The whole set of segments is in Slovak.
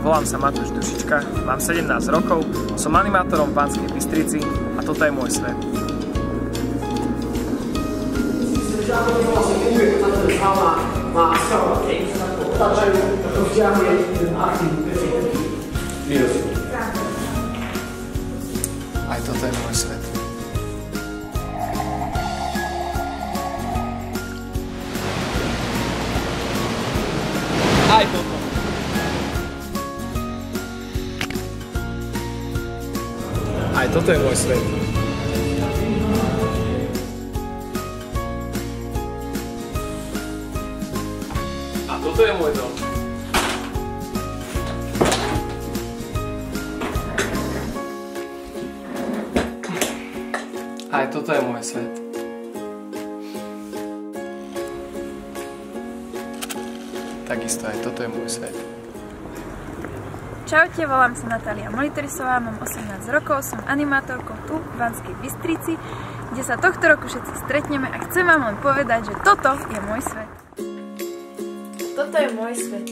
volám sa Matúš Dušička, mám 17 rokov, som animátorom v Banskej Bystrici a toto je môj svet. Aj toto je môj svet. Aj toto. Aj toto je môj svet. A toto je môj dom. Aj toto je môj svet. Takisto aj toto je môj svet. Čaute, volám sa Natália Moliterisová, mám 18 rokov, som animátorkou tu v Banskej Bystrici, kde sa tohto roku všetci stretneme a chcem vám len povedať, že toto je môj svet. Toto je môj svet.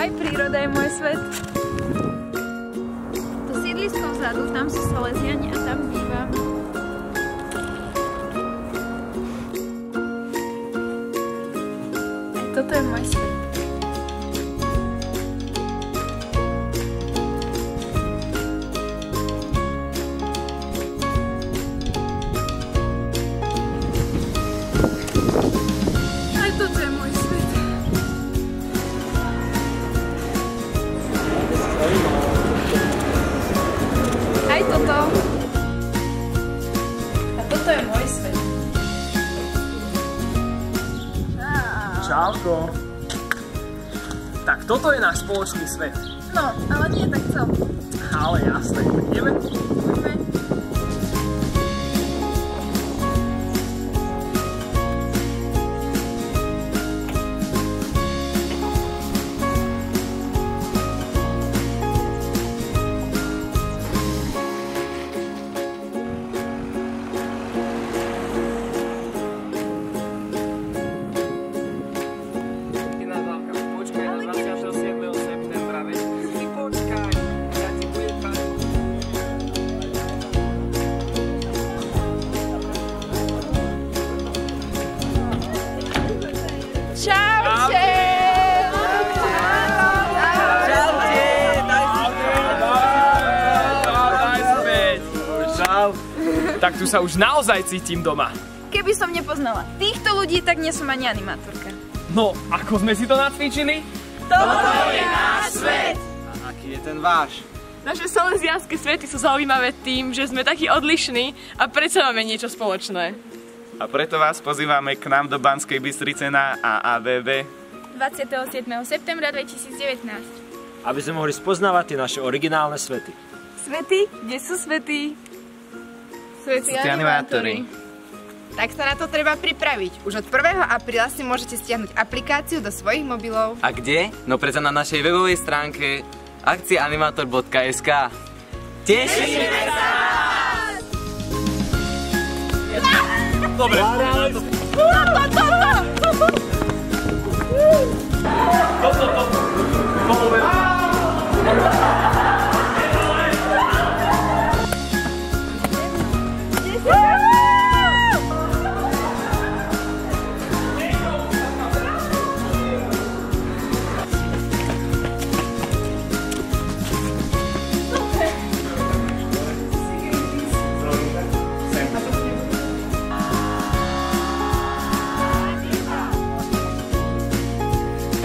Aj príroda je môj svet. To sídlisko vzadu, tam sú Salesiani a tam bývam. Aj toto je môj svet. Aj toto. A toto je môj svet. Čauko. Tak toto je náš spoločný svet. No, ale nie tak celý. Ale jasné, ideme? Poďme. Čaute! Tak tu sa už naozaj cítim doma. Keby som nepoznala týchto ľudí, tak nie som ani animátorka. No, ako sme si to nacvičili? Toto je náš svet! A aký je ten váš? Naše salesiánske svety sú zaujímavé tým, že sme takí odlišní a predsa máme niečo spoločné. A preto vás pozývame k nám do Banskej Bystrice na AABB 27. septembra 2019. Aby sme mohli spoznávať tie naše originálne svety. Svety? Kde sú svety? Svety animátori. Tak sa na to treba pripraviť. Už od 1. apríla si môžete stiahnuť aplikáciu do svojich mobilov. A kde? No predsa na našej webovej stránke akciaanimator.sk. Tešíme sa! Dobre.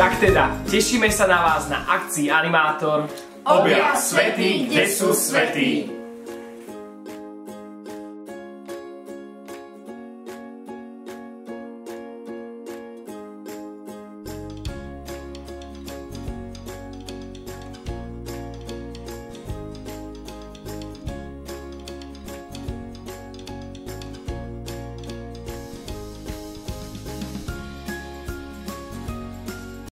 Tak teda, tešíme sa na vás na akcii Animátor. Objav svety, kde sú svety.